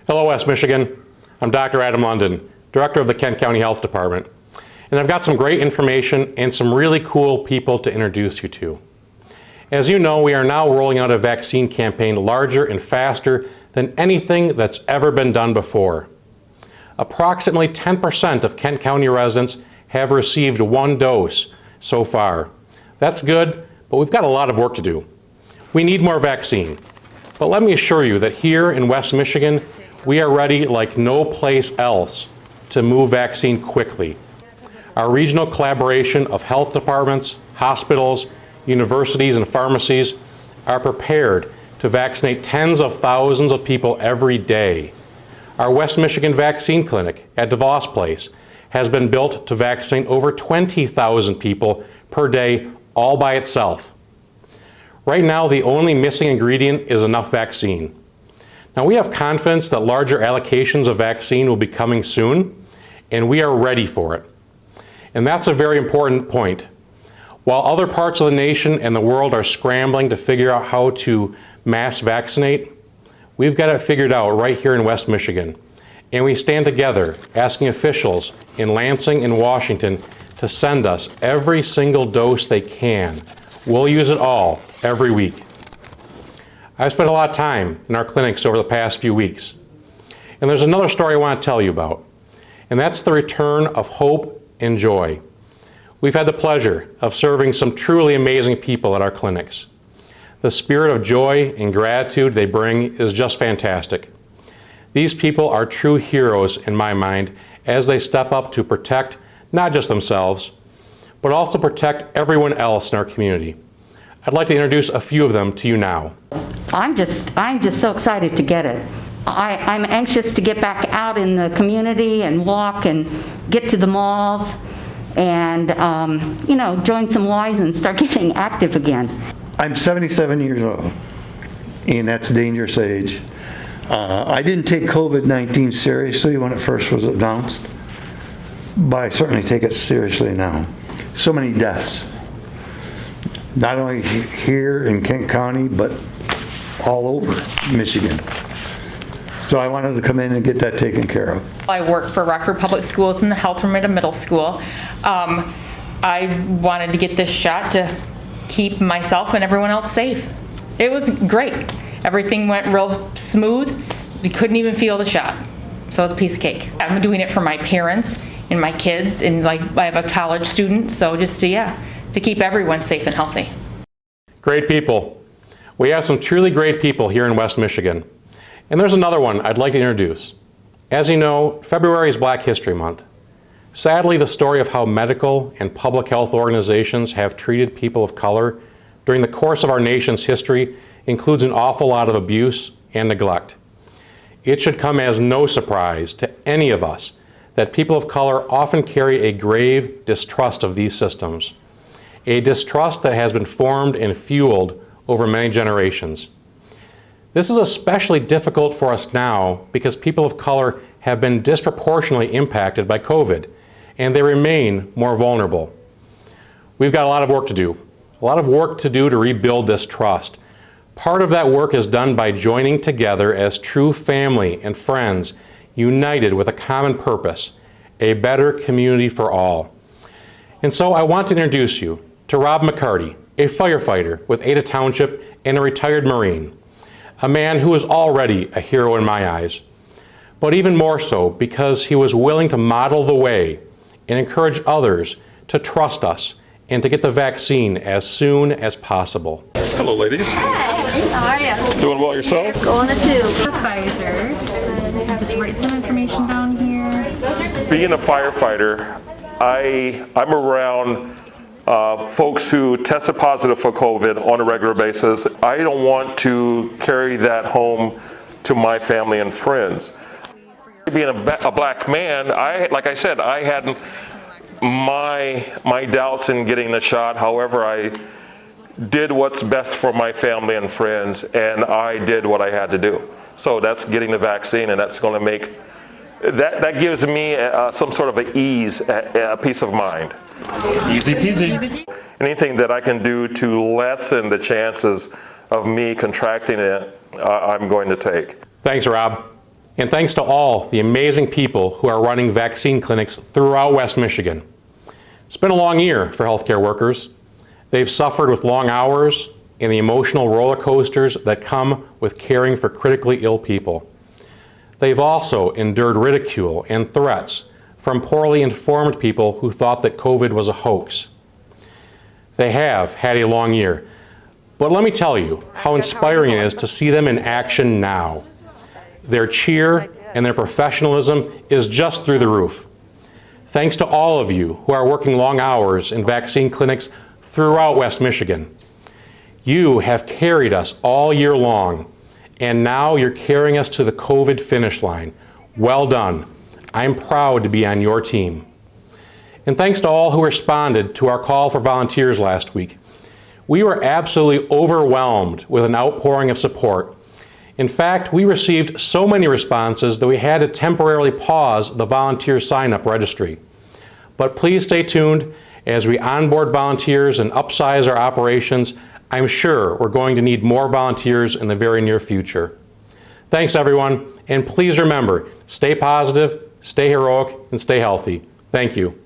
Hello, West Michigan. I'm Dr. Adam London, Director of the Kent County Health Department, and I've got some great information and some really cool people to introduce you to. As you know, we are now rolling out a vaccine campaign larger and faster than anything that's ever been done before. Approximately 10% of Kent County residents have received one dose so far. That's good, but we've got a lot of work to do. We need more vaccine. But let me assure you that here in West Michigan, we are ready like no place else to move vaccine quickly. Our regional collaboration of health departments, hospitals, universities, and pharmacies are prepared to vaccinate tens of thousands of people every day. Our West Michigan Vaccine Clinic at DeVos Place has been built to vaccinate over 20,000 people per day all by itself. Right now, the only missing ingredient is enough vaccine. Now, we have confidence that larger allocations of vaccine will be coming soon, and we are ready for it. And that's a very important point. While other parts of the nation and the world are scrambling to figure out how to mass vaccinate, we've got it figured out right here in West Michigan. And we stand together asking officials in Lansing and Washington to send us every single dose they can. We'll use it all every week. I've spent a lot of time in our clinics over the past few weeks. And there's another story I want to tell you about. And that's the return of hope and joy. We've had the pleasure of serving some truly amazing people at our clinics. The spirit of joy and gratitude they bring is just fantastic. These people are true heroes in my mind as they step up to protect not just themselves, but also protect everyone else in our community. I'd like to introduce a few of them to you now. I'm just so excited to get it. I'm anxious to get back out in the community and walk and get to the malls and join some Ys and start getting active again. I'm 77 years old, and that's a dangerous age. I didn't take COVID-19 seriously when it first was announced, but I certainly take it seriously now. So many deaths, not only here in Kent County, but all over Michigan. So I wanted to come in and get that taken care of. I work for Rockford Public Schools in the health room at a middle school. I wanted to get this shot to keep myself and everyone else safe. It was great. Everything went real smooth. We couldn't even feel the shot. So it's a piece of cake. I'm doing it for my parents and my kids, and I have a college student, so just to keep everyone safe and healthy. Great people. We have some truly great people here in West Michigan. And there's another one I'd like to introduce. As you know, February is Black History Month. Sadly, the story of how medical and public health organizations have treated people of color during the course of our nation's history includes an awful lot of abuse and neglect. It should come as no surprise to any of us that people of color often carry a grave distrust of these systems, a distrust that has been formed and fueled over many generations. This is especially difficult for us now because people of color have been disproportionately impacted by COVID, and they remain more vulnerable. We've got a lot of work to do to rebuild this trust. Part of that work is done by joining together as true family and friends, united with a common purpose, a better community for all. And so I want to introduce you to Rob McCarty, a firefighter with Ada Township and a retired Marine, a man who is already a hero in my eyes, but even more so because he was willing to model the way and encourage others to trust us and to get the vaccine as soon as possible. Hello, ladies. Hi, how are you? Doing well yourself? Going to Pfizer. Just write some information down here. Being a firefighter, I'm around folks who tested positive for COVID on a regular basis. I don't want to carry that home to my family and friends. Being a black man, like I said, I had my doubts in getting the shot. However, I did what's best for my family and friends, and I did what I had to do. So that's getting the vaccine, and that's going to make that gives me some sort of an ease, a peace of mind. Easy peasy. Anything that I can do to lessen the chances of me contracting it, I'm going to take. Thanks, Rob. And thanks to all the amazing people who are running vaccine clinics throughout West Michigan. It's been a long year for healthcare workers. They've suffered with long hours and the emotional roller coasters that come with caring for critically ill people. They've also endured ridicule and threats from poorly informed people who thought that COVID was a hoax. They have had a long year, but let me tell you how inspiring it is to see them in action now. Their cheer and their professionalism is just through the roof. Thanks to all of you who are working long hours in vaccine clinics throughout West Michigan. You have carried us all year long, and now you're carrying us to the COVID finish line. Well done. I'm proud to be on your team. And thanks to all who responded to our call for volunteers last week. We were absolutely overwhelmed with an outpouring of support. In fact, we received so many responses that we had to temporarily pause the volunteer sign-up registry. But please stay tuned as we onboard volunteers and upsize our operations. I'm sure we're going to need more volunteers in the very near future. Thanks, everyone, and please remember, stay positive, stay heroic, and stay healthy. Thank you.